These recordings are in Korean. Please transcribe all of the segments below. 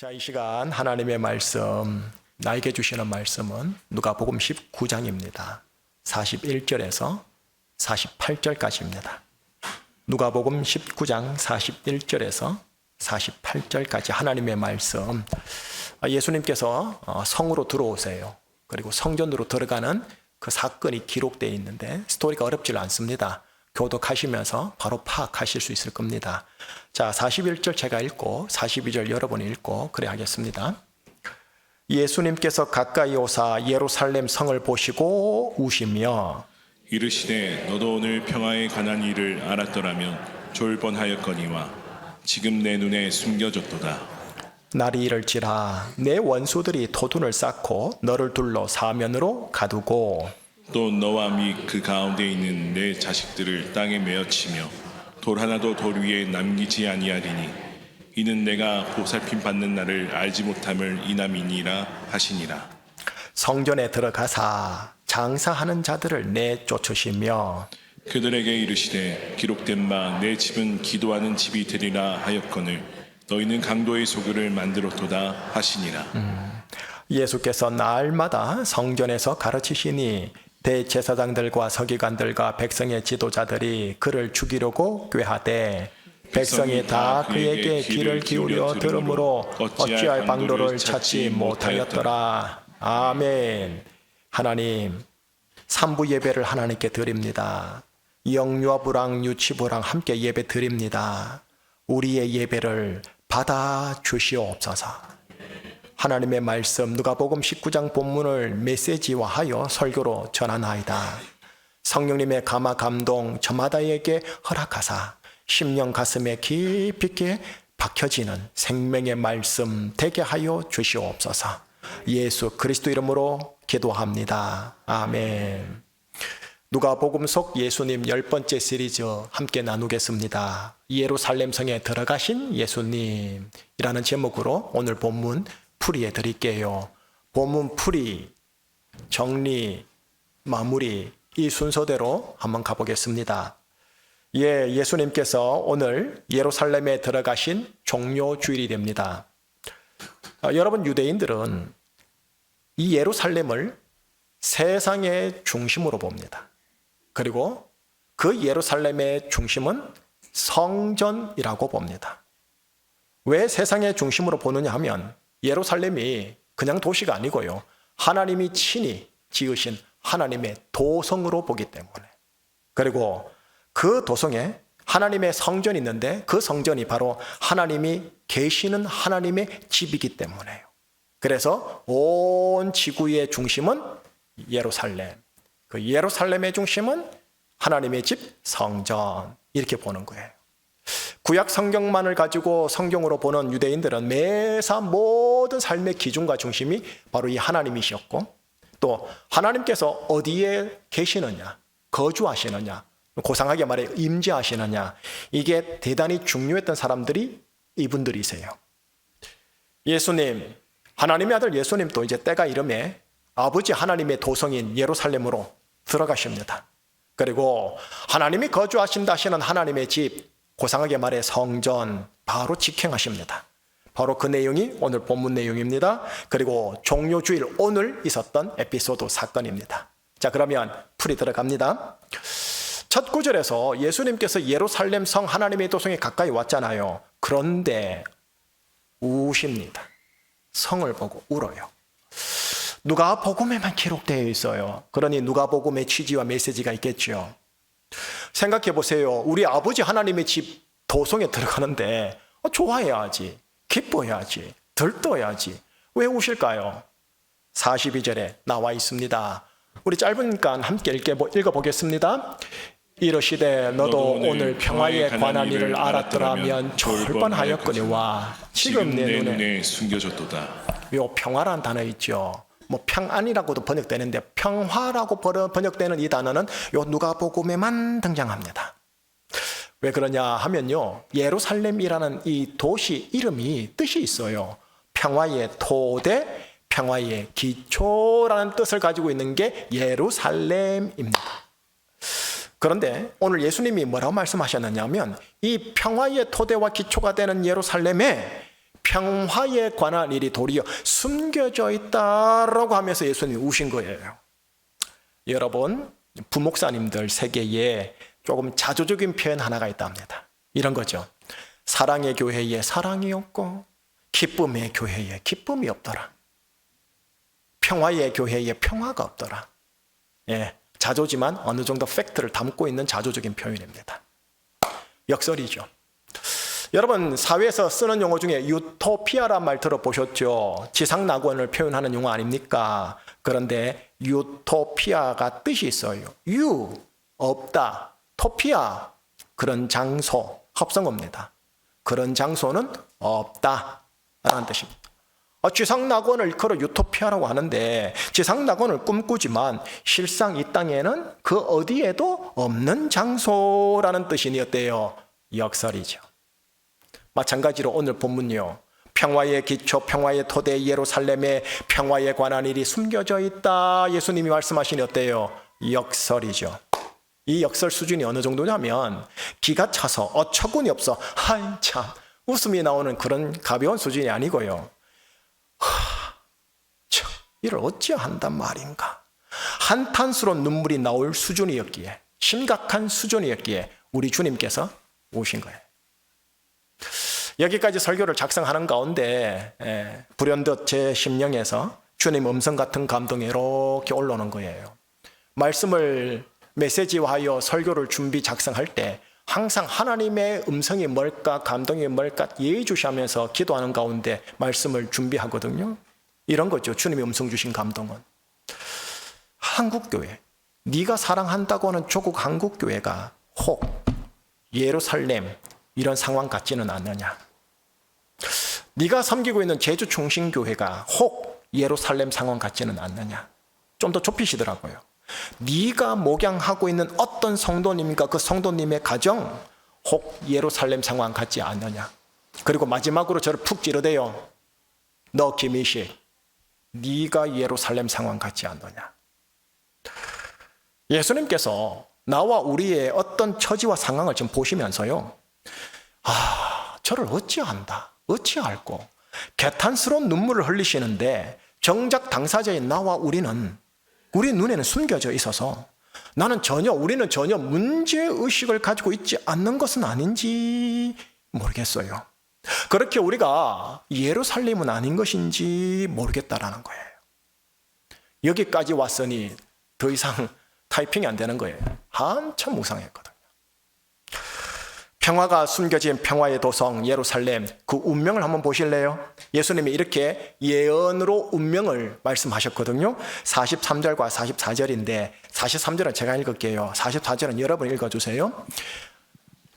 자, 이 시간 하나님의 말씀, 나에게 주시는 말씀은 누가복음 19장입니다. 41절에서 48절까지입니다. 누가복음 19장 41절에서 48절까지 하나님의 말씀. 예수님께서 성으로 들어오세요. 그리고 성전으로 들어가는 그 사건이 기록되어 있는데 스토리가 어렵지 않습니다. 교독하시면서 바로 파악하실 수 있을 겁니다. 자, 41절 제가 읽고 42절 여러분이 읽고 그래 하겠습니다. 예수님께서 가까이 오사 예루살렘 성을 보시고 우시며 이르시되 너도 오늘 평화에 관한 일을 알았더라면 좋을 뻔하였거니와 지금 내 눈에 숨겨졌도다. 날이 이를지라 내 원수들이 토둔을 쌓고 너를 둘러 사면으로 가두고 또 너와 및 그 가운데 있는 내 자식들을 땅에 메어치며 돌 하나도 돌 위에 남기지 아니하리니 이는 내가 보살핌 받는 날을 알지 못함을 인함이니라 하시니라. 성전에 들어가사 장사하는 자들을 내쫓으시며 그들에게 이르시되 기록된 바 내 집은 기도하는 집이 되리라 하였거늘 너희는 강도의 소굴을 만들었도다 하시니라. 예수께서 날마다 성전에서 가르치시니 대제사장들과 서기관들과 백성의 지도자들이 그를 죽이려고 꾀하되 백성이 다 그에게 귀를 기울여 들으므로 어찌할 방도를 찾지 못하였더라. 아멘. 하나님, 삼부 예배를 하나님께 드립니다. 영유아부랑 유치부랑 함께 예배 드립니다. 우리의 예배를 받아 주시옵소서. 하나님의 말씀 누가복음 19장 본문을 메시지화하여 설교로 전하나이다. 성령님의 감화 감동 저마다에게 허락하사 심령 가슴에 깊이 있게 박혀지는 생명의 말씀 되게 하여 주시옵소서. 예수 그리스도 이름으로 기도합니다. 아멘. 누가복음 속 예수님 10번째 시리즈 함께 나누겠습니다. 예루살렘 성에 들어가신 예수님이라는 제목으로 오늘 본문 풀이해 드릴게요. 본문 풀이, 정리, 마무리 이 순서대로 한번 가보겠습니다. 예수님께서 오늘 예루살렘에 들어가신 종료 주일이 됩니다. 여러분 유대인들은 이 예루살렘을 세상의 중심으로 봅니다. 그리고 그 예루살렘의 중심은 성전이라고 봅니다. 왜 세상의 중심으로 보느냐 하면 예루살렘이 그냥 도시가 아니고요. 하나님이 친히 지으신 하나님의 도성으로 보기 때문에. 그리고 그 도성에 하나님의 성전이 있는데 그 성전이 바로 하나님이 계시는 하나님의 집이기 때문에요. 그래서 온 지구의 중심은 예루살렘. 그 예루살렘의 중심은 하나님의 집 성전. 이렇게 보는 거예요. 구약 성경만을 가지고 성경으로 보는 유대인들은 매사 모든 삶의 기준과 중심이 바로 이 하나님이셨고 또 하나님께서 어디에 계시느냐, 거주하시느냐, 고상하게 말해 임재하시느냐 이게 대단히 중요했던 사람들이 이분들이세요. 예수님, 하나님의 아들 예수님도 이제 때가 이름에 아버지 하나님의 도성인 예루살렘으로 들어가십니다. 그리고 하나님이 거주하신다 하시는 하나님의 집 고상하게 말해 성전 바로 직행하십니다. 바로 그 내용이 오늘 본문 내용입니다. 그리고 종료주일 오늘 있었던 에피소드 사건입니다. 자, 그러면 풀이 들어갑니다. 첫 구절에서 예수님께서 예루살렘 성 하나님의 도성에 가까이 왔잖아요. 그런데 우십니다. 성을 보고 울어요. 누가복음에만 기록되어 있어요. 그러니 누가복음의 취지와 메시지가 있겠죠. 생각해 보세요. 우리 아버지 하나님의 집 도성에 들어가는데 좋아해야지, 기뻐해야지, 들떠야지. 왜 우실까요? 42절에 나와 있습니다. 우리 짧으니까 함께 읽어보겠습니다. 이르시되 너도 오늘 평화에 관한 일을 알았더라면 좋을 뻔하였거니와 지금 내 눈에 숨겨졌도다. 요 평화란 단어 있죠. 뭐 평안이라고도 번역되는데 평화라고 번역되는 이 단어는 요 누가복음에만 등장합니다. 왜 그러냐 하면요. 예루살렘이라는 이 도시 이름이 뜻이 있어요. 평화의 토대, 평화의 기초라는 뜻을 가지고 있는 게 예루살렘입니다. 그런데 오늘 예수님이 뭐라고 말씀하셨느냐면 이 평화의 토대와 기초가 되는 예루살렘에 평화에 관한 일이 도리어 숨겨져 있다라고 하면서 예수님이 우신 거예요. 여러분, 부목사님들 세계에 조금 자조적인 표현 하나가 있답니다. 이런 거죠. 사랑의 교회에 사랑이 없고 기쁨의 교회에 기쁨이 없더라. 평화의 교회에 평화가 없더라. 예, 자조지만 어느 정도 팩트를 담고 있는 자조적인 표현입니다. 역설이죠. 여러분, 사회에서 쓰는 용어 중에 유토피아란 말 들어보셨죠? 지상낙원을 표현하는 용어 아닙니까? 그런데 유토피아가 뜻이 있어요. 유, 없다. 토피아, 그런 장소, 합성어입니다. 그런 장소는 없다라는 뜻입니다. 지상낙원을 일컬어 유토피아라고 하는데 지상낙원을 꿈꾸지만 실상 이 땅에는 그 어디에도 없는 장소라는 뜻이 어때요? 역설이죠. 마찬가지로 오늘 본문요. 평화의 기초, 평화의 토대 예루살렘에 평화에 관한 일이 숨겨져 있다. 예수님이 말씀하시니 어때요? 역설이죠. 이 역설 수준이 어느 정도냐면 기가 차서 어처구니 없어 한참 웃음이 나오는 그런 가벼운 수준이 아니고요. 이를 어찌한단 말인가. 한탄스러운 눈물이 나올 수준이었기에, 심각한 수준이었기에 우리 주님께서 오신 거예요. 여기까지 설교를 작성하는 가운데 불현듯 제 심령에서 주님 음성 같은 감동이 이렇게 올라오는 거예요. 말씀을 메시지화하여 설교를 준비 작성할 때 항상 하나님의 음성이 뭘까, 감동이 뭘까 예의주시하면서 기도하는 가운데 말씀을 준비하거든요. 이런 거죠. 주님의 음성 주신 감동은. 한국교회, 네가 사랑한다고 하는 조국 한국교회가 혹 예루살렘 이런 상황 같지는 않느냐. 네가 섬기고 있는 제주 충신교회가 혹 예루살렘 상황 같지는 않느냐. 좀 더 좁히시더라고요. 네가 목양하고 있는 어떤 성도님과 그 성도님의 가정 혹 예루살렘 상황 같지 않느냐. 그리고 마지막으로 저를 푹 찌르대요. 너 김희식, 네가 예루살렘 상황 같지 않느냐. 예수님께서 나와 우리의 어떤 처지와 상황을 지금 보시면서요. 저를 어찌한다, 어찌할꼬 개탄스러운 눈물을 흘리시는데 정작 당사자인 나와 우리는 우리 눈에는 숨겨져 있어서 우리는 전혀 문제의식을 가지고 있지 않는 것은 아닌지 모르겠어요. 그렇게 우리가 예루살렘은 아닌 것인지 모르겠다라는 거예요. 여기까지 왔으니 더 이상 타이핑이 안 되는 거예요. 한참 무상했거든요. 평화가 숨겨진 평화의 도성 예루살렘, 그 운명을 한번 보실래요? 예수님이 이렇게 예언으로 운명을 말씀하셨거든요. 43절과 44절인데 43절은 제가 읽을게요. 44절은 여러분 읽어주세요.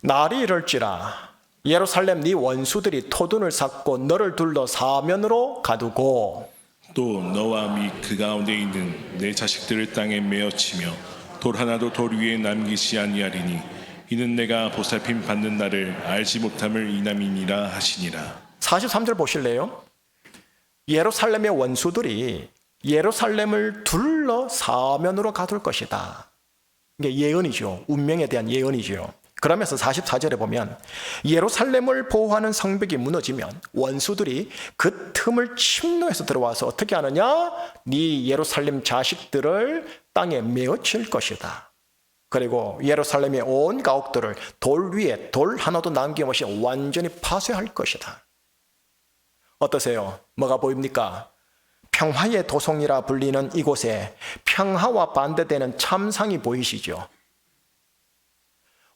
날이 이럴지라 예루살렘 네 원수들이 토둔을 쌓고 너를 둘러 사면으로 가두고 또 너와 및 그 가운데 있는 내 자식들을 땅에 메어치며 돌 하나도 돌 위에 남기지 아니하리니 이는 내가 보살핌 받는 날을 알지 못함을 이남이니라 하시니라. 43절 보실래요? 예루살렘의 원수들이 예루살렘을 둘러 사면으로 가둘 것이다. 이게 예언이죠. 운명에 대한 예언이죠. 그러면서 44절에 보면 예루살렘을 보호하는 성벽이 무너지면 원수들이 그 틈을 침노해서 들어와서 어떻게 하느냐? 네 예루살렘 자식들을 땅에 메어칠 것이다. 그리고 예루살렘의 온 가옥들을 돌 위에 돌 하나도 남김없이 완전히 파쇄할 것이다. 어떠세요? 뭐가 보입니까? 평화의 도성이라 불리는 이곳에 평화와 반대되는 참상이 보이시죠?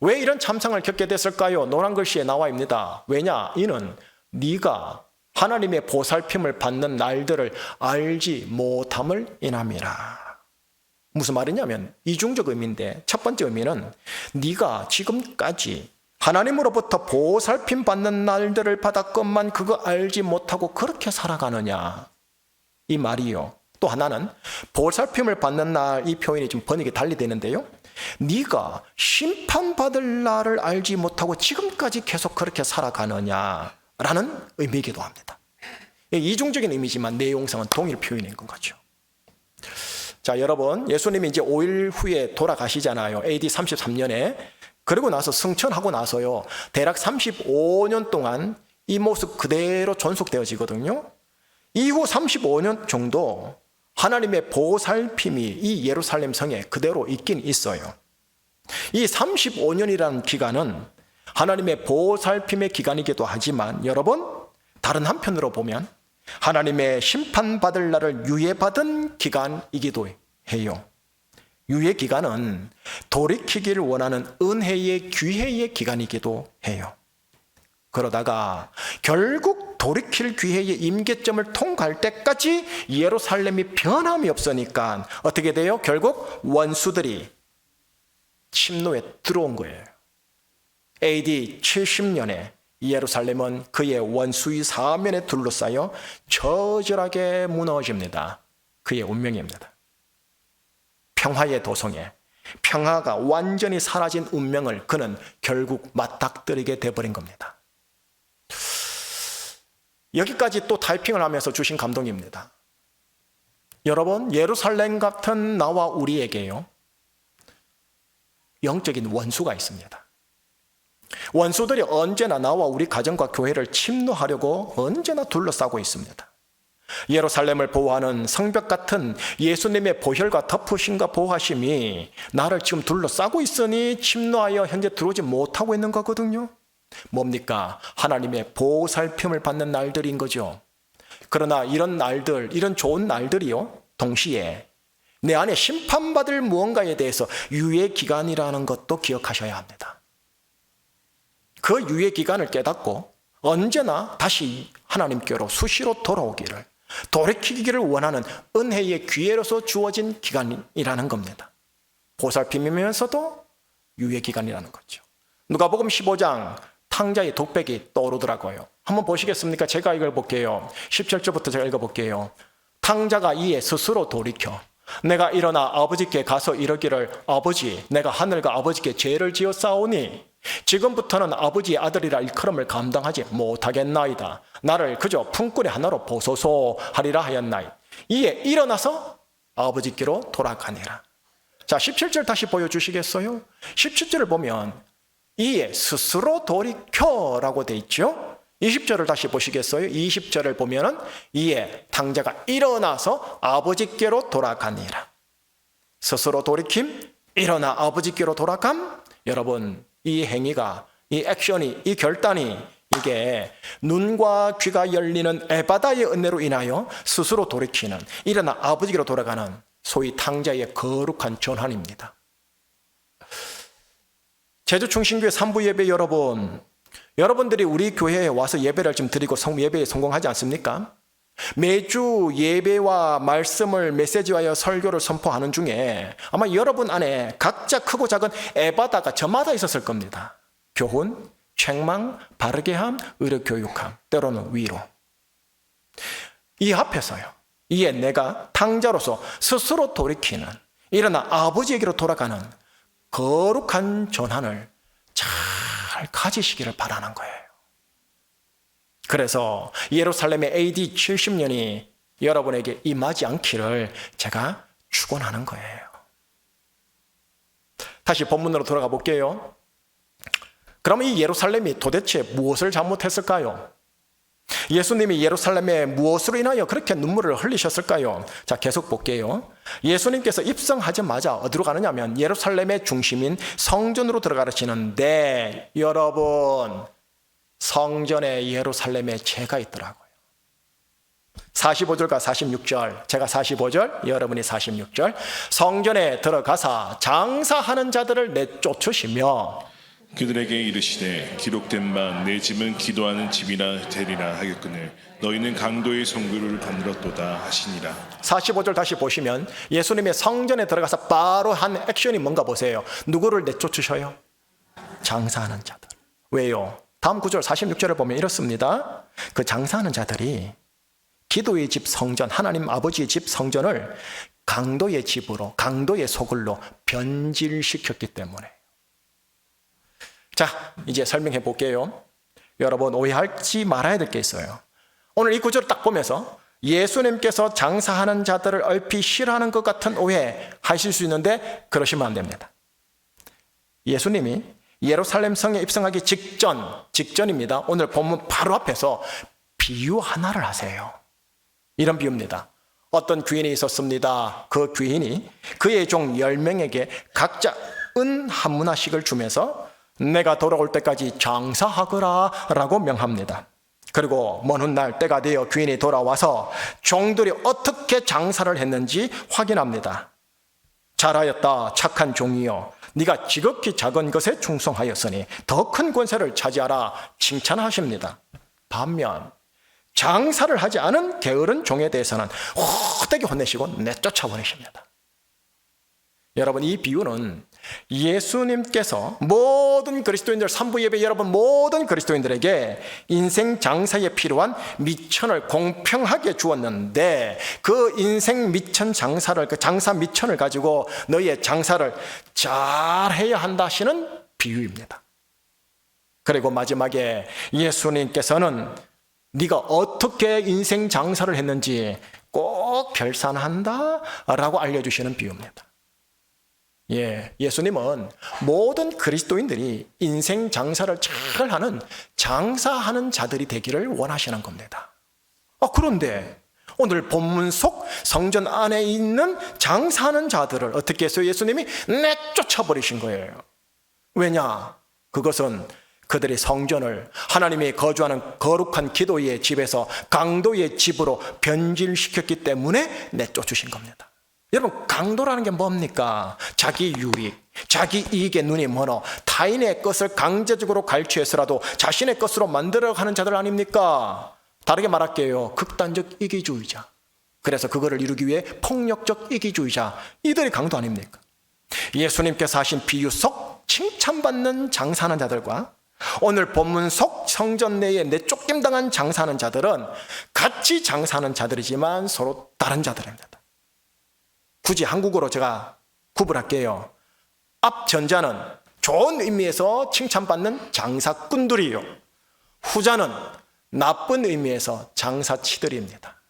왜 이런 참상을 겪게 됐을까요? 노란 글씨에 나와 있습니다. 왜냐? 이는 네가 하나님의 보살핌을 받는 날들을 알지 못함을 인함이라. 무슨 말이냐면 이중적 의미인데 첫 번째 의미는 네가 지금까지 하나님으로부터 보살핌 받는 날들을 받았건만 그거 알지 못하고 그렇게 살아가느냐 이 말이요. 또 하나는 보살핌을 받는 날 이 표현이 좀 번역이 달리 되는데요. 네가 심판받을 날을 알지 못하고 지금까지 계속 그렇게 살아가느냐라는 의미이기도 합니다. 이중적인 의미지만 내용상은 동일 표현인 것 같죠. 자, 여러분, 예수님이 이제 5일 후에 돌아가시잖아요. AD 33년에. 그러고 나서 승천하고 나서요. 대략 35년 동안 이 모습 그대로 존속되어지거든요. 이후 35년 정도 하나님의 보살핌이 이 예루살렘 성에 그대로 있긴 있어요. 이 35년이라는 기간은 하나님의 보살핌의 기간이기도 하지만 여러분, 다른 한편으로 보면 하나님의 심판받을 날을 유예받은 기간이기도 해요. 유예 기간은 돌이키기를 원하는 은혜의 기회의 기간이기도 해요. 그러다가 결국 돌이킬 기회의 임계점을 통과할 때까지 예루살렘이 변함이 없으니까 어떻게 돼요? 결국 원수들이 침노에 들어온 거예요. AD 70년에 예루살렘은 그의 원수의 사면에 둘러싸여 저절하게 무너집니다. 그의 운명입니다. 평화의 도성에 평화가 완전히 사라진 운명을 그는 결국 맞닥뜨리게 돼버린 겁니다. 여기까지 또 타이핑을 하면서 주신 감동입니다. 여러분, 예루살렘 같은 나와 우리에게요, 영적인 원수가 있습니다. 원수들이 언제나 나와 우리 가정과 교회를 침노하려고 언제나 둘러싸고 있습니다. 예루살렘을 보호하는 성벽 같은 예수님의 보혈과 덮으심과 보호하심이 나를 지금 둘러싸고 있으니 침노하여 현재 들어오지 못하고 있는 거거든요. 뭡니까? 하나님의 보살핌을 받는 날들인 거죠. 그러나 이런 날들, 이런 좋은 날들이요, 동시에 내 안에 심판받을 무언가에 대해서 유예 기간이라는 것도 기억하셔야 합니다. 그 유예 기간을 깨닫고 언제나 다시 하나님께로 수시로 돌아오기를, 돌이키기를 원하는 은혜의 기회로서 주어진 기간이라는 겁니다. 보살핌이면서도 유예 기간이라는 거죠. 누가복음 15장 탕자의 독백이 떠오르더라고요. 한번 보시겠습니까? 제가 읽어볼게요. 17절부터 제가 읽어볼게요. 탕자가 이에 스스로 돌이켜 내가 일어나 아버지께 가서 이르기를, 아버지, 내가 하늘과 아버지께 죄를 지었사오니 지금부터는 아버지의 아들이라 일컬음을 감당하지 못하겠나이다. 나를 그저 품꾼의 하나로 보소서 하리라 하였나이. 이에 일어나서 아버지께로 돌아가니라. 자, 17절 다시 보여주시겠어요? 17절을 보면 이에 스스로 돌이켜라고 돼 있죠. 20절을 다시 보시겠어요? 20절을 보면은 이에 탕자가 일어나서 아버지께로 돌아가니라. 스스로 돌이킴, 일어나 아버지께로 돌아감. 여러분, 이 행위가, 이 액션이, 이 결단이, 이게 눈과 귀가 열리는 에바다의 은혜로 인하여 스스로 돌이키는, 일어나 아버지께로 돌아가는 소위 탕자의 거룩한 전환입니다. 제주충신교회 3부 예배 여러분들이 우리 교회에 와서 예배를 좀 드리고 예배에 성공하지 않습니까? 매주 예배와 말씀을 메시지하여 설교를 선포하는 중에 아마 여러분 안에 각자 크고 작은 에바다가 저마다 있었을 겁니다. 교훈, 책망, 바르게함, 의료교육함, 때로는 위로. 이 앞에서요, 이에 내가 탕자로서 스스로 돌이키는, 일어나 아버지에게로 돌아가는 거룩한 전환을 잘 가지시기를 바라는 거예요. 그래서 예루살렘의 AD 70년이 여러분에게 임하지 않기를 제가 축원하는 거예요. 다시 본문으로 돌아가 볼게요. 그럼 이 예루살렘이 도대체 무엇을 잘못했을까요? 예수님이 예루살렘에 무엇으로 인하여 그렇게 눈물을 흘리셨을까요? 자, 계속 볼게요. 예수님께서 입성하자마자 어디로 가느냐면 예루살렘의 중심인 성전으로 들어가시는데, 여러분, 성전에 예루살렘에 죄가 있더라고요. 45절과 46절, 제가 45절, 여러분이 46절. 성전에 들어가사 장사하는 자들을 내쫓으시며 그들에게 이르시되 기록된 바 내 집은 기도하는 집이라 되리라 하였거늘 너희는 강도의 성구를 거늘었도다 하시니라. 45절 다시 보시면 예수님의 성전에 들어가서 바로 한 액션이 뭔가 보세요. 누구를 내쫓으셔요? 장사하는 자들. 왜요? 다음 구절 46절을 보면 이렇습니다. 그 장사하는 자들이 기도의 집 성전, 하나님 아버지의 집 성전을 강도의 집으로, 강도의 소굴로 변질시켰기 때문에. 자, 이제 설명해 볼게요. 여러분, 오해하지 말아야 될 게 있어요. 오늘 이 구절을 딱 보면서 예수님께서 장사하는 자들을 얼핏 싫어하는 것 같은 오해 하실 수 있는데 그러시면 안 됩니다. 예수님이 예루살렘 성에 입성하기 직전입니다. 오늘 본문 바로 앞에서 비유 하나를 하세요. 이런 비유입니다. 어떤 귀인이 있었습니다. 그 귀인이 그의 종 10명에게 각자 은 한 문화씩을 주면서 내가 돌아올 때까지 장사하거라 라고 명합니다. 그리고 먼 훗날 때가 되어 귀인이 돌아와서 종들이 어떻게 장사를 했는지 확인합니다. 잘하였다 착한 종이여, 네가 지극히 작은 것에 충성하였으니 더 큰 권세를 차지하라 칭찬하십니다. 반면 장사를 하지 않은 게으른 종에 대해서는 호되게 혼내시고 내쫓아버리십니다. 여러분, 이 비유는 예수님께서 모든 그리스도인들, 산부 예배 여러분 모든 그리스도인들에게 인생 장사에 필요한 미천을 공평하게 주었는데, 그 인생 미천 장사를, 그 장사 미천을 가지고 너희의 장사를 잘해야 한다 하시는 비유입니다. 그리고 마지막에 예수님께서는 네가 어떻게 인생 장사를 했는지 꼭 별산한다 라고 알려주시는 비유입니다. 예수님은 모든 그리스도인들이 인생 장사를 잘 하는 장사하는 자들이 되기를 원하시는 겁니다. 그런데 오늘 본문 속 성전 안에 있는 장사하는 자들을 어떻게 해서 예수님이 내쫓아버리신 거예요. 왜냐? 그것은 그들이 성전을 하나님이 거주하는 거룩한 기도의 집에서 강도의 집으로 변질시켰기 때문에 내쫓으신 겁니다. 여러분, 강도라는 게 뭡니까? 자기 유익, 자기 이익에 눈이 멀어 타인의 것을 강제적으로 갈취해서라도 자신의 것으로 만들어가는 자들 아닙니까? 다르게 말할게요. 극단적 이기주의자. 그래서 그거를 이루기 위해 폭력적 이기주의자. 이들이 강도 아닙니까? 예수님께서 하신 비유 속 칭찬받는 장사하는 자들과 오늘 본문 속 성전 내에 내쫓김당한 장사하는 자들은 같이 장사하는 자들이지만 서로 다른 자들입니다. 굳이 한국어로 제가 구분할게요. 앞전자는 좋은 의미에서 칭찬받는 장사꾼들이요, 후자는 나쁜 의미에서 장사치들입니다.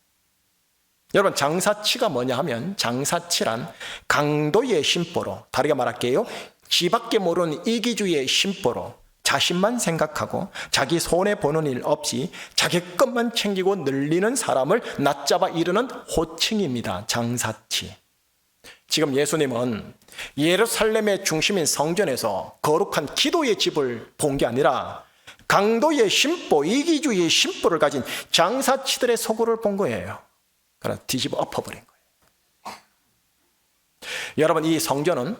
여러분, 장사치가 뭐냐 하면, 장사치란 강도의 심보로, 다르게 말할게요, 지밖에 모르는 이기주의의 심보로 자신만 생각하고 자기 손해보는 일 없이 자기 것만 챙기고 늘리는 사람을 낮잡아 이르는 호칭입니다. 장사치. 지금 예수님은 예루살렘의 중심인 성전에서 거룩한 기도의 집을 본 게 아니라 강도의 심보, 이기주의의 심보를 가진 장사치들의 소굴을 본 거예요. 그래서 뒤집어 엎어버린 거예요. 여러분, 이 성전은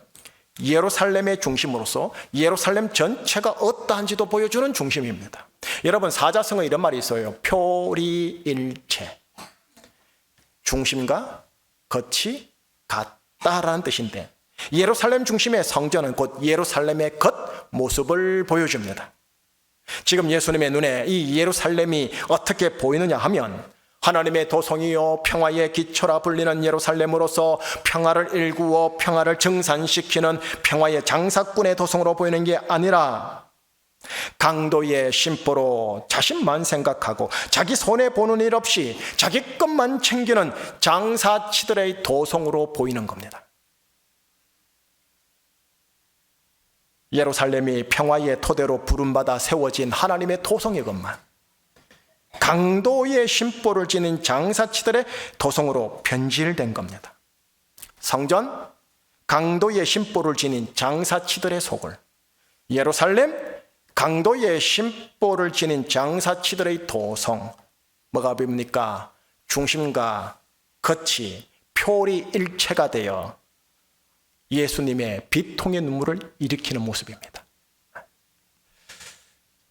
예루살렘의 중심으로서 예루살렘 전체가 어떠한지도 보여주는 중심입니다. 여러분, 사자성어에 이런 말이 있어요. 표리일체. 중심과 겉이 같다라는 뜻인데, 예루살렘 중심의 성전은 곧 예루살렘의 겉모습을 보여줍니다. 지금 예수님의 눈에 이 예루살렘이 어떻게 보이느냐 하면, 하나님의 도성이요 평화의 기초라 불리는 예루살렘으로서 평화를 일구어 평화를 증산시키는 평화의 장사꾼의 도성으로 보이는 게 아니라 강도의 심보로 자신만 생각하고 자기 손해보는 일 없이 자기 것만 챙기는 장사치들의 도성으로 보이는 겁니다. 예루살렘이 평화의 토대로 부름받아 세워진 하나님의 도성이건만 강도의 심보를 지닌 장사치들의 도성으로 변질된 겁니다. 성전, 강도의 심보를 지닌 장사치들의 소굴. 예루살렘, 강도의 심보를 지닌 장사치들의 도성. 뭐가 봅니까? 중심과 겉이 표리일체가 되어 예수님의 비통의 눈물을 일으키는 모습입니다.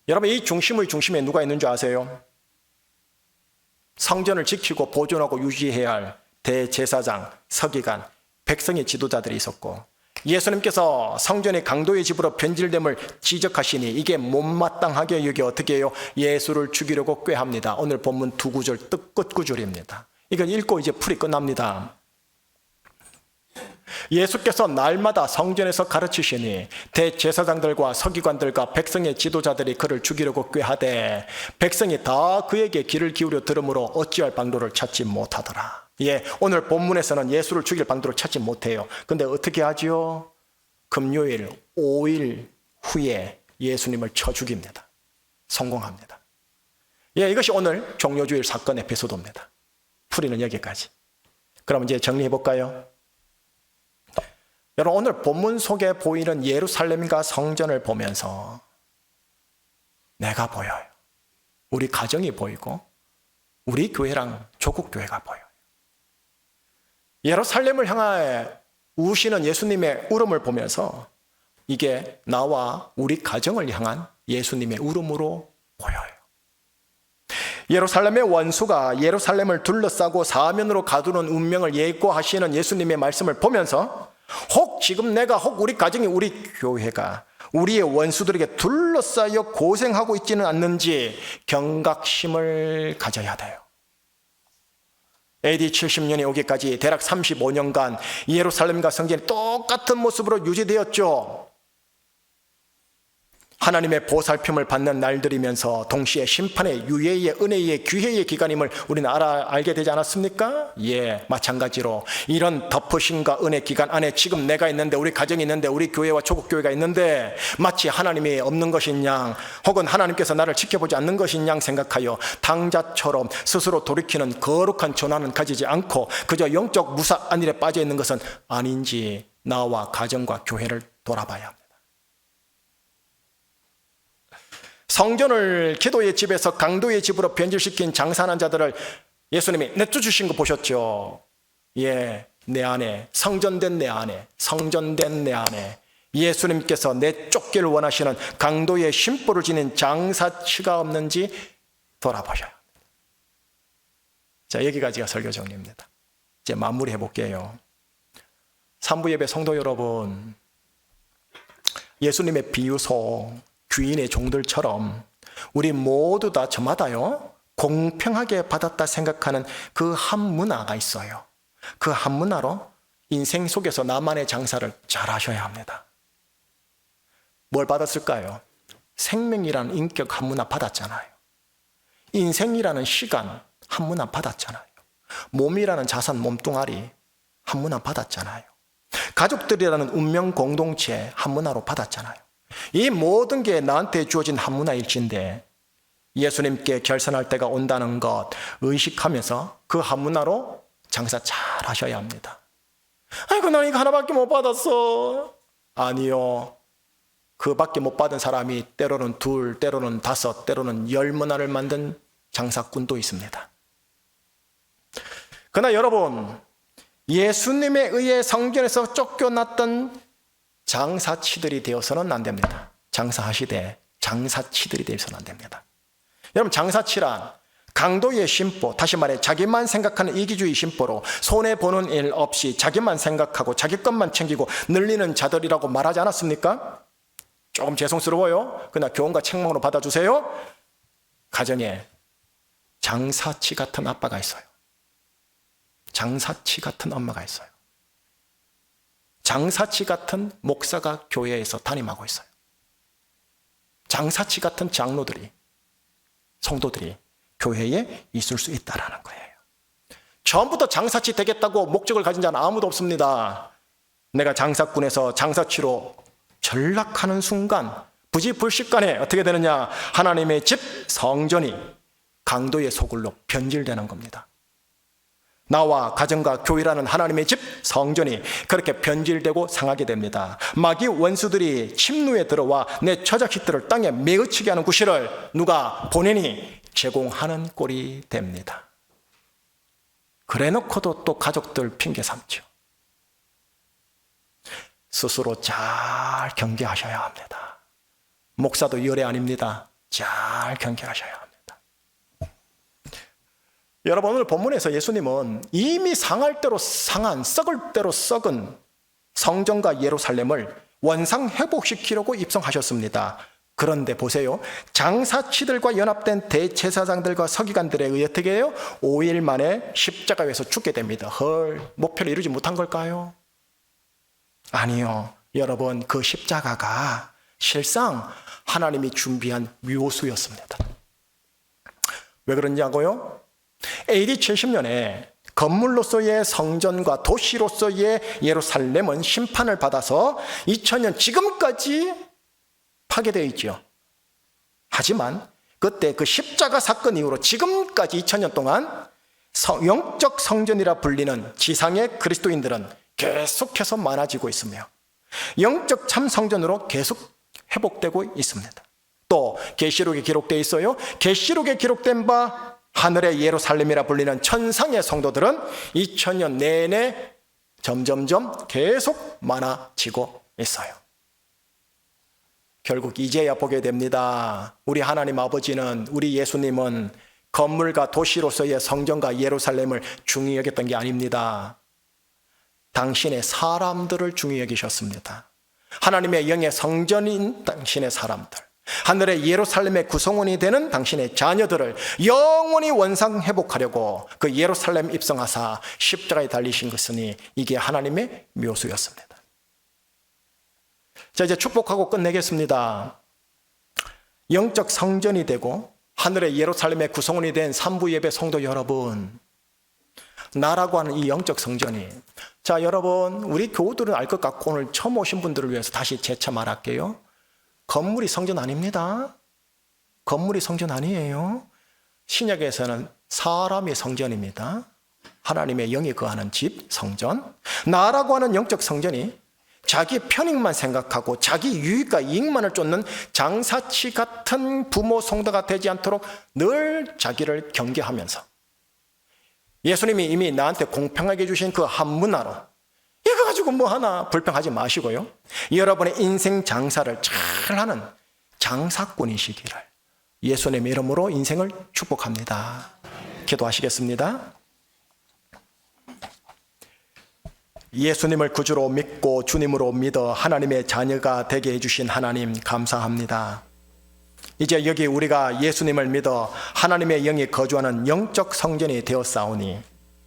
여러분, 이 중심의 중심에 누가 있는 줄 아세요? 성전을 지키고 보존하고 유지해야 할 대제사장, 서기관, 백성의 지도자들이 있었고, 예수님께서 성전의 강도의 집으로 변질됨을 지적하시니 이게 못마땅하게 여기 어떻게 해요? 예수를 죽이려고 꾀합니다. 오늘 본문 2구절 끝구절입니다. 이건 읽고 이제 풀이 끝납니다. 예수께서 날마다 성전에서 가르치시니 대제사장들과 서기관들과 백성의 지도자들이 그를 죽이려고 꾀하되 백성이 다 그에게 귀를 기울여 들으므로 어찌할 방도를 찾지 못하더라. 오늘 본문에서는 예수를 죽일 방도를 찾지 못해요. 근데 어떻게 하지요? 금요일, 5일, 후에 예수님을 쳐 죽입니다. 성공합니다. 예, 이것이 오늘 종려주일 사건 에피소드입니다. 풀이는 여기까지. 그럼 이제 정리해 볼까요? 여러분, 오늘 본문 속에 보이는 예루살렘과 성전을 보면서 내가 보여요. 우리 가정이 보이고 우리 교회랑 조국 교회가 보여요. 예루살렘을 향하여 우시는 예수님의 울음을 보면서 이게 나와 우리 가정을 향한 예수님의 울음으로 보여요. 예루살렘의 원수가 예루살렘을 둘러싸고 사면으로 가두는 운명을 예고하시는 예수님의 말씀을 보면서 혹 지금 내가 혹 우리 가정이 우리 교회가 우리의 원수들에게 둘러싸여 고생하고 있지는 않는지 경각심을 가져야 돼요. AD 70년이 오기까지 대략 35년간 예루살렘과 성전이 똑같은 모습으로 유지되었죠. 하나님의 보살핌을 받는 날들이면서 동시에 심판의 유예의 은혜의 기회의 기간임을 우리는 알게 되지 않았습니까? 예, 마찬가지로 이런 덮으심과 은혜 기간 안에 지금 내가 있는데 우리 가정이 있는데 우리 교회와 조국교회가 있는데 마치 하나님이 없는 것인 양 혹은 하나님께서 나를 지켜보지 않는 것인 양 생각하여 당자처럼 스스로 돌이키는 거룩한 전환은 가지지 않고 그저 영적 무사 안일에 빠져 있는 것은 아닌지 나와 가정과 교회를 돌아봐야 합니다. 성전을 기도의 집에서 강도의 집으로 변질시킨 장사하는 자들을 예수님이 내쫓으신 거 보셨죠? 예, 내 안에, 성전된 내 안에, 성전된 내 안에 예수님께서 내쫓기를 원하시는 강도의 심보를 지닌 장사치가 없는지 돌아보셔야 합니다. 자, 여기까지가 설교 정리입니다. 이제 마무리해 볼게요. 3부 예배 성도 여러분, 예수님의 비유 속 귀인의 종들처럼 우리 모두 다 저마다요 공평하게 받았다 생각하는 그 한 문화가 있어요. 그 한 문화로 인생 속에서 나만의 장사를 잘 하셔야 합니다. 뭘 받았을까요? 생명이라는 인격 한 문화 받았잖아요. 인생이라는 시간 한 문화 받았잖아요. 몸이라는 자산 몸뚱아리 한 문화 받았잖아요. 가족들이라는 운명 공동체 한 문화로 받았잖아요. 이 모든 게 나한테 주어진 한 문화일진데 예수님께 결산할 때가 온다는 것 의식하면서 그 한 문화로 장사 잘 하셔야 합니다. 아이고, 나 이거 하나밖에 못 받았어. 아니요. 그밖에 못 받은 사람이 때로는 둘, 때로는 다섯, 때로는 10문화를 만든 장사꾼도 있습니다. 그러나 여러분, 예수님에 의해 성전에서 쫓겨났던 장사치들이 되어서는 안 됩니다. 장사하시되 장사치들이 되어서는 안 됩니다. 여러분, 장사치란 강도의 심보, 다시 말해 자기만 생각하는 이기주의 심보로 손해보는 일 없이 자기만 생각하고 자기 것만 챙기고 늘리는 자들이라고 말하지 않았습니까? 조금 죄송스러워요. 그러나 교훈과 책망으로 받아주세요. 가정에 장사치 같은 아빠가 있어요. 장사치 같은 엄마가 있어요. 장사치 같은 목사가 교회에서 담임하고 있어요. 장사치 같은 장로들이, 성도들이 교회에 있을 수 있다는 거예요. 처음부터 장사치 되겠다고 목적을 가진 자는 아무도 없습니다. 내가 장사꾼에서 장사치로 전락하는 순간 부지불식간에 어떻게 되느냐? 하나님의 집 성전이 강도의 소굴로 변질되는 겁니다. 나와 가정과 교회라는 하나님의 집 성전이 그렇게 변질되고 상하게 됩니다. 마귀 원수들이 침노에 들어와 내 처자식들을 땅에 메어치게 하는 구실을 누가 본인이 제공하는 꼴이 됩니다. 그래놓고도 또 가족들 핑계 삼죠. 스스로 잘 경계하셔야 합니다. 목사도 열애 아닙니다. 잘 경계하셔야 합니다. 여러분, 오늘 본문에서 예수님은 이미 상할 대로 상한, 썩을 대로 썩은 성전과 예루살렘을 원상 회복시키려고 입성하셨습니다. 그런데 보세요. 장사치들과 연합된 대제사장들과 서기관들에 의해 어떻게 해요? 5일 만에 십자가에서 죽게 됩니다. 헐, 목표를 이루지 못한 걸까요? 아니요. 여러분, 그 십자가가 실상 하나님이 준비한 묘수였습니다. 왜 그러냐고요? AD 70년에 건물로서의 성전과 도시로서의 예루살렘은 심판을 받아서 2000년 지금까지 하게 되어 있죠. 하지만 그때 그 십자가 사건 이후로 지금까지 2000년 동안 영적 성전이라 불리는 지상의 그리스도인들은 계속해서 많아지고 있으며 영적 참 성전으로 계속 회복되고 있습니다. 또 계시록에 기록되어 있어요. 계시록에 기록된 바 하늘의 예루살렘이라 불리는 천상의 성도들은 2000년 내내 점점점 계속 많아지고 있어요. 결국 이제야 보게 됩니다. 우리 하나님 아버지는, 우리 예수님은 건물과 도시로서의 성전과 예루살렘을 중히 여겼던 게 아닙니다. 당신의 사람들을 중히 여기셨습니다. 하나님의 영의 성전인 당신의 사람들, 하늘의 예루살렘의 구성원이 되는 당신의 자녀들을 영원히 원상 회복하려고 그 예루살렘 입성하사 십자가에 달리신 것이니 이게 하나님의 묘수였습니다. 자, 이제 축복하고 끝내겠습니다. 영적 성전이 되고 하늘의 예루살렘의 구성원이 된 산부 예배 성도 여러분, 나라고 하는 이 영적 성전이, 자 여러분, 우리 교우들은 알 것 같고 오늘 처음 오신 분들을 위해서 다시 재차 말할게요. 건물이 성전 아닙니다. 건물이 성전 아니에요. 신약에서는 사람이 성전입니다. 하나님의 영이 거하는 집, 성전. 나라고 하는 영적 성전이 자기 편익만 생각하고 자기 유익과 이익만을 쫓는 장사치 같은 부모 성도가 되지 않도록 늘 자기를 경계하면서, 예수님이 이미 나한테 공평하게 주신 그 한 문화로 이거 가지고 뭐 하나 불평하지 마시고요, 여러분의 인생 장사를 잘하는 장사꾼이시기를 예수님의 이름으로 인생을 축복합니다. 기도하시겠습니다. 예수님을 구주로 믿고 주님으로 믿어 하나님의 자녀가 되게 해주신 하나님 감사합니다. 이제 여기 우리가 예수님을 믿어 하나님의 영이 거주하는 영적 성전이 되었사오니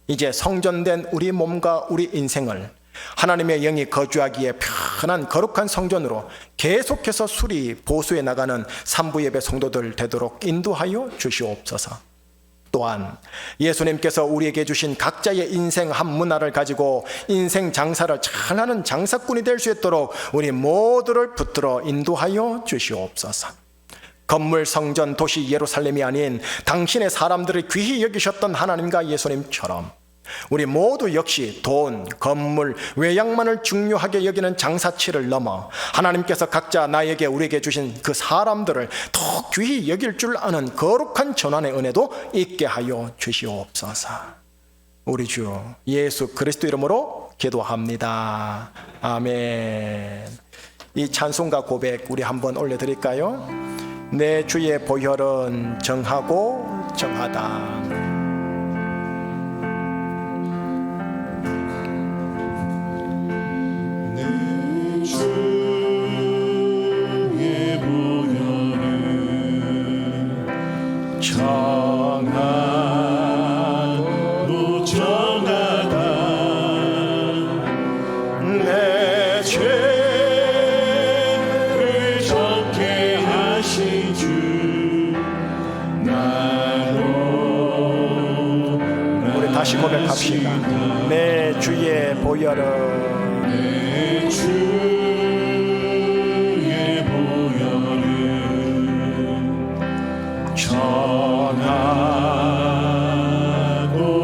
이제 성전된 우리 몸과 우리 인생을 하나님의 영이 거주하기에 편한 거룩한 성전으로 계속해서 수리 보수해 나가는 산부예배 성도들 되도록 인도하여 주시옵소서. 또한 예수님께서 우리에게 주신 각자의 인생 한 문화를 가지고 인생 장사를 잘하는 장사꾼이 될 수 있도록 우리 모두를 붙들어 인도하여 주시옵소서. 건물, 성전, 도시 예루살렘이 아닌 당신의 사람들을 귀히 여기셨던 하나님과 예수님처럼 우리 모두 역시 돈, 건물, 외양만을 중요하게 여기는 장사치를 넘어 하나님께서 각자 나에게 우리에게 주신 그 사람들을 더 귀히 여길 줄 아는 거룩한 전환의 은혜도 있게 하여 주시옵소서. 우리 주 예수 그리스도 이름으로 기도합니다. 아멘. 이 찬송가 고백 우리 한번 올려드릴까요? 내 주의 보혈은 정하고 정하다. 정하고 정하다. 내 죄를 적게 하신 주 나로. 우리 다시 고백합시다. 내 주의 보혈은, 내 주의 보혈은 정하고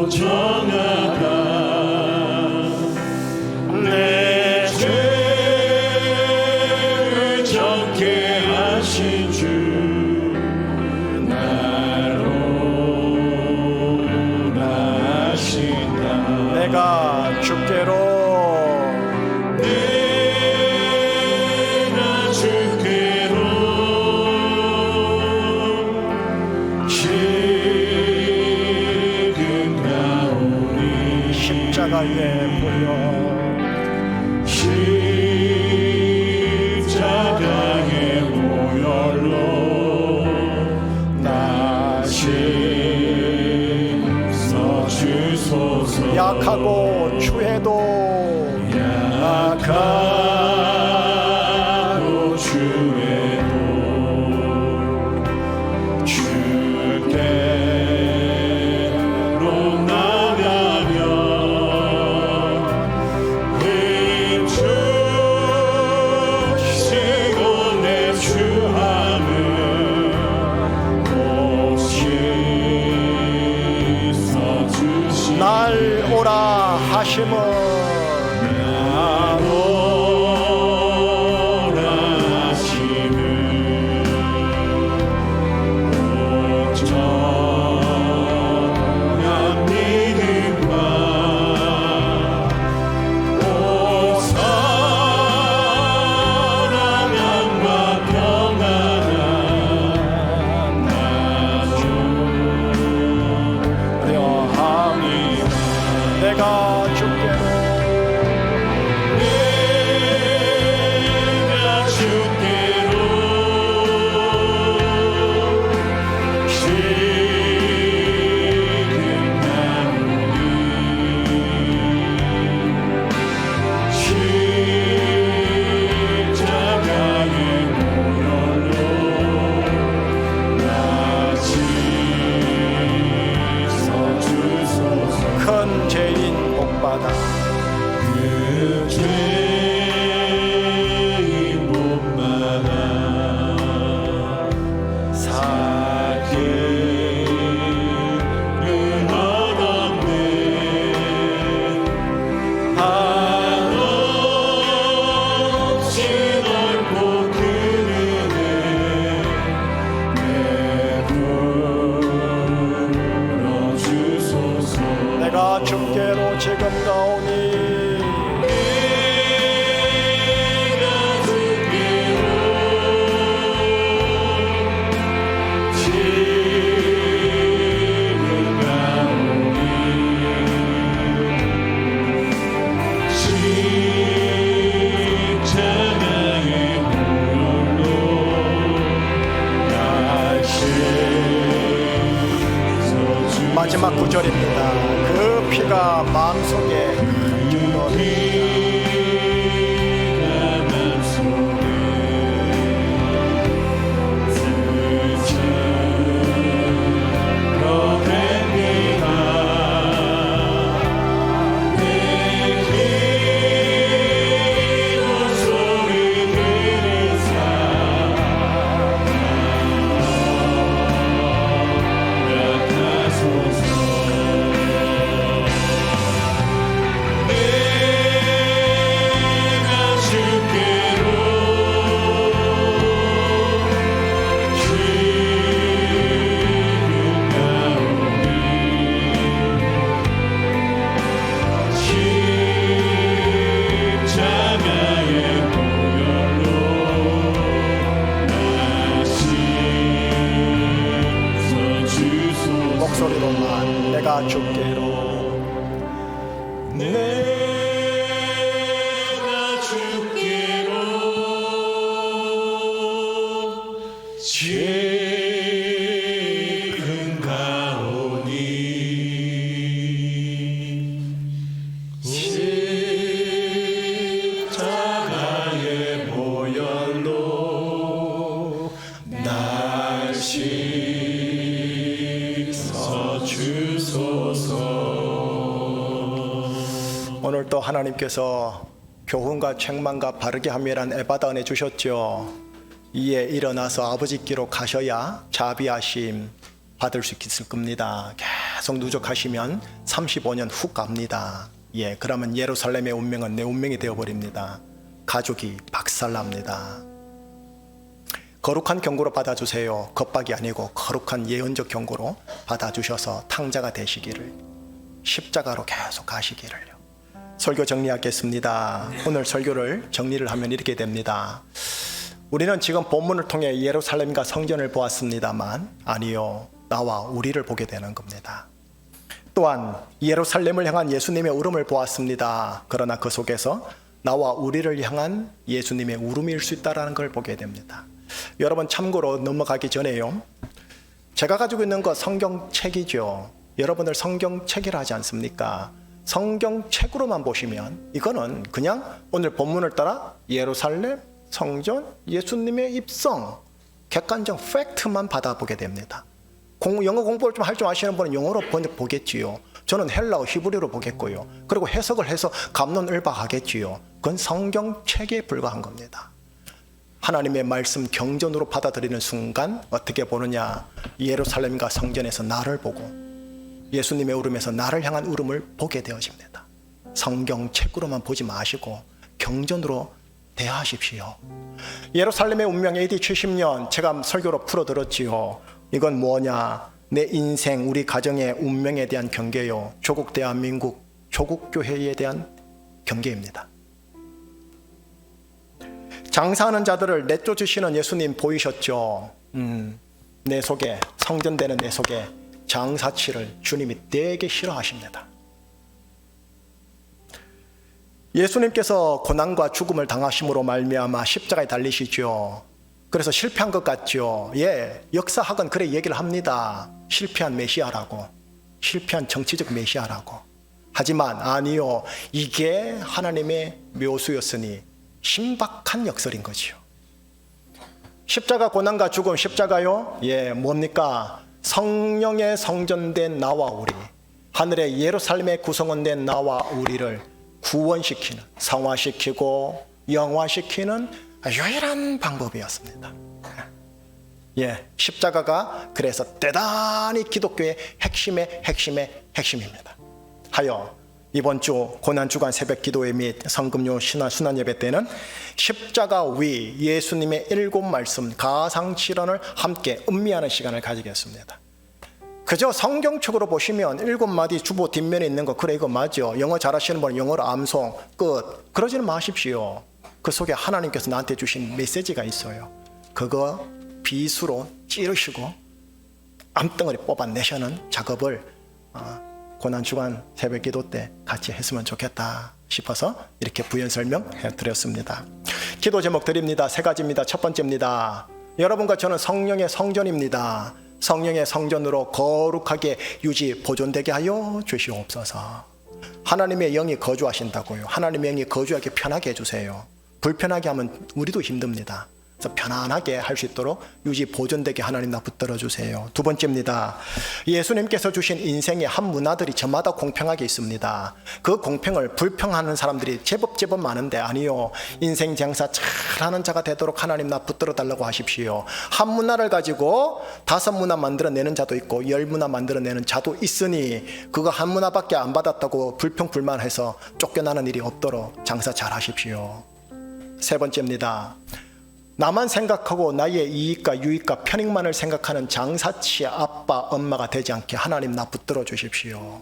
정하다. 내 죄를 적게 하신 주 나로 나신다. 내가 주께로 내가 주께로 지금 가오니. 십자가의 보혈, 십자가의 보혈로 나 씻어주소서. 약하고 추해도 약하고 주에도 주께로 나가면 힘주시고 내 주 날 오라 하심은 내가 주께로 큰 죄인 복받아 그 죄인 복받아 사죄를 얻었네. 한없이 넓고 큰 은혜 베풀어 주소서. 내가 주께로 지금 가오니 마지막 구절입니다. 그 피가 마음속에 목소리로만 내가 주께로 내가 주께로 지금 가오니 십자가의 보혈로 날 씻어 주소서. 오늘 또 하나님께서 교훈과 책망과 바르게 함이란 에바다 은혜 주셨죠. 이에 일어나서 아버지께로 가셔야 자비하심 받을 수 있을 겁니다. 계속 누적하시면 35년 훅 갑니다. 예, 그러면 예루살렘의 운명은 내 운명이 되어버립니다. 가족이 박살납니다. 거룩한 경고로 받아주세요. 겁박이 아니고 거룩한 예언적 경고로 받아주셔서 탕자가 되시기를, 십자가로 계속 가시기를요. 설교 정리하겠습니다. 오늘 설교를 정리를 하면 이렇게 됩니다. 우리는 지금 본문을 통해 예루살렘과 성전을 보았습니다만 아니요, 나와 우리를 보게 되는 겁니다. 또한 예루살렘을 향한 예수님의 울음을 보았습니다. 그러나 그 속에서 나와 우리를 향한 예수님의 울음일 수 있다는 걸 보게 됩니다. 여러분, 참고로 넘어가기 전에요, 제가 가지고 있는 거 성경책이죠. 여러분들 성경책이라 하지 않습니까? 성경책으로만 보시면 이거는 그냥 오늘 본문을 따라 예루살렘, 성전, 예수님의 입성, 객관적 팩트만 받아보게 됩니다. 영어 공부를 좀 할 줄 아시는 분은 영어로 보겠지요. 저는 헬라어, 히브리어로 보겠고요. 그리고 해석을 해서 갑론을박하겠지요. 그건 성경책에 불과한 겁니다. 하나님의 말씀 경전으로 받아들이는 순간 어떻게 보느냐? 예루살렘과 성전에서 나를 보고 예수님의 울음에서 나를 향한 울음을 보게 되어집니다. 성경책으로만 보지 마시고 경전으로 대하십시오. 예루살렘의 운명 AD 70년 제가 설교로 풀어들었지요. 이건 뭐냐? 내 인생, 우리 가정의 운명에 대한 경계요. 조국 대한민국, 조국 교회에 대한 경계입니다. 장사하는 자들을 내쫓으시는 예수님 보이셨죠? 내 속에, 성전되는 내 속에 장사치를 주님이 되게 싫어하십니다. 예수님께서 고난과 죽음을 당하심으로 말미암아 십자가에 달리시죠. 그래서 실패한 것 같죠. 예, 역사학은 그래 얘기를 합니다. 실패한 메시아라고, 실패한 정치적 메시아라고. 하지만 아니요, 이게 하나님의 묘수였으니 신박한 역설인 거지요. 십자가 고난과 죽음, 십자가요? 예, 뭡니까? 성령의 성전된 나와 우리, 하늘의 예루살렘의 구성원된 나와 우리를 구원시키는, 성화시키고 영화시키는 유일한 방법이었습니다. 예, 십자가가 그래서 대단히 기독교의 핵심입니다. 하여 이번 주 고난주간 새벽 기도회 및 성금요 순환 예배 때는 십자가 위 예수님의 7말씀 가상실현을 함께 음미하는 시간을 가지겠습니다. 그저 성경책으로 보시면 7마디 주보 뒷면에 있는 거 그래 이거 맞죠? 영어 잘하시는 분은 영어로 암송 끝. 그러지는 마십시오. 그 속에 하나님께서 나한테 주신 메시지가 있어요. 그거 빗으로 찌르시고 암덩어리 뽑아내시는 작업을 고난주간 새벽기도 때 같이 했으면 좋겠다 싶어서 이렇게 부연 설명해 드렸습니다. 기도 제목 드립니다. 3가지입니다. 첫 번째입니다. 여러분과 저는 성령의 성전입니다. 성령의 성전으로 거룩하게 유지 보존되게 하여 주시옵소서. 하나님의 영이 거주하신다고요. 하나님의 영이 거주하기 편하게 해주세요. 불편하게 하면 우리도 힘듭니다. 그래서 편안하게 할 수 있도록 유지 보존되게 하나님 나 붙들어 주세요. 두 번째입니다. 예수님께서 주신 인생의 한 문화들이 저마다 공평하게 있습니다. 그 공평을 불평하는 사람들이 제법 많은데 아니요. 인생 장사 잘하는 자가 되도록 하나님 나 붙들어 달라고 하십시오. 한 문화를 가지고 5문화 만들어내는 자도 있고 10문화 만들어내는 자도 있으니 그거 한 문화밖에 안 받았다고 불평불만해서 쫓겨나는 일이 없도록 장사 잘 하십시오. 세 번째입니다. 나만 생각하고 나의 이익과 유익과 편익만을 생각하는 장사치의 아빠 엄마가 되지 않게 하나님 나 붙들어 주십시오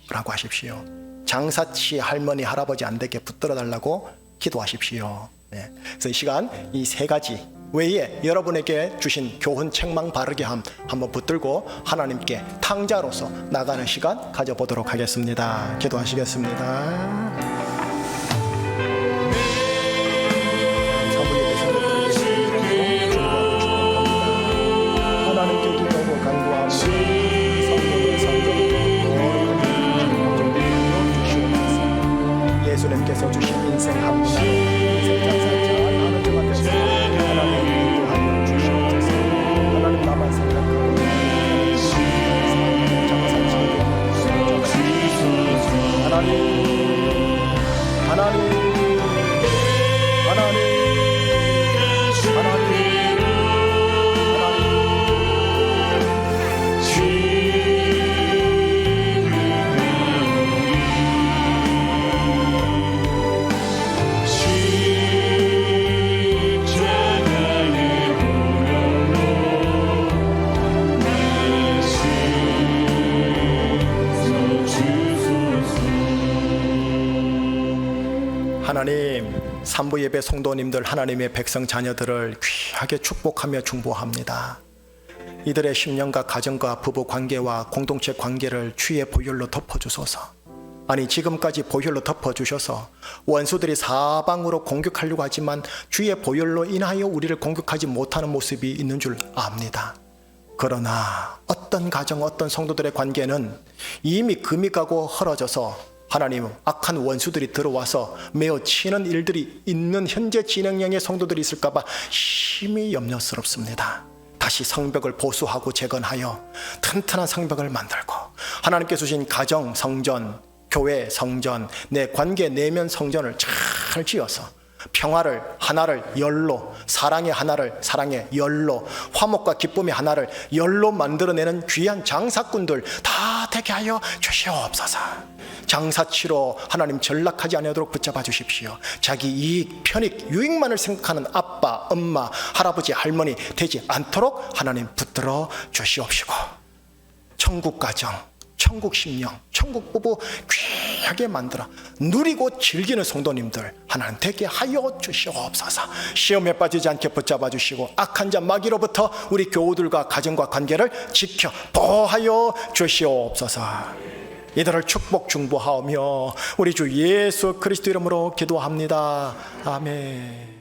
라고 하십시오. 장사치의 할머니 할아버지 안 되게 붙들어 달라고 기도하십시오. 네. 그래서 이 시간 이 3가지 외에 여러분에게 주신 교훈 책망 바르게 함 한번 붙들고 하나님께 탕자로서 나가는 시간 가져보도록 하겠습니다. 기도하시겠습니다. 하나님께 기도하고 간구하며 성령의 성전으로 거룩하게 예수님께서 주신 인생 한 문화를 인생 장사 잘하는 자가 되서 하나님 인도하여 주시옵소서. 하나님 나만 생각하고 장사 잘하는 하나님 하나님, 3부 예배 성도님들 하나님의 백성 자녀들을 귀하게 축복하며 중보합니다. 이들의 심령과 가정과 부부 관계와 공동체 관계를 주의 보혈로 덮어주소서. 아니 지금까지 보혈로 덮어주셔서 원수들이 사방으로 공격하려고 하지만 주의 보혈로 인하여 우리를 공격하지 못하는 모습이 있는 줄 압니다. 그러나 어떤 가정 어떤 성도들의 관계는 이미 금이 가고 헐어져서 하나님 악한 원수들이 들어와서 매어 치는 일들이 있는 현재 진행형의 성도들이 있을까 봐 심히 염려스럽습니다. 다시 성벽을 보수하고 재건하여 튼튼한 성벽을 만들고 하나님께 주신 가정 성전, 교회 성전, 내 관계 내면 성전을 잘 지어서 평화를 하나를 열로, 사랑의 하나를 사랑의 열로, 화목과 기쁨의 하나를 열로 만들어내는 귀한 장사꾼들 다 되게 하여 주시옵소서. 장사치로 하나님 전락하지 않도록 붙잡아 주십시오. 자기 이익, 편익, 유익만을 생각하는 아빠, 엄마, 할아버지, 할머니 되지 않도록 하나님 붙들어 주시옵시고, 천국 가정, 천국 심령, 천국 부부 귀하게 만들어 누리고 즐기는 성도님들 하나님 되게 하여 주시옵소서. 시험에 빠지지 않게 붙잡아 주시고 악한 자 마귀로부터 우리 교우들과 가정과 관계를 지켜 보호하여 주시옵소서. 이들을 축복 중보하며 우리 주 예수 그리스도 이름으로 기도합니다. 아멘.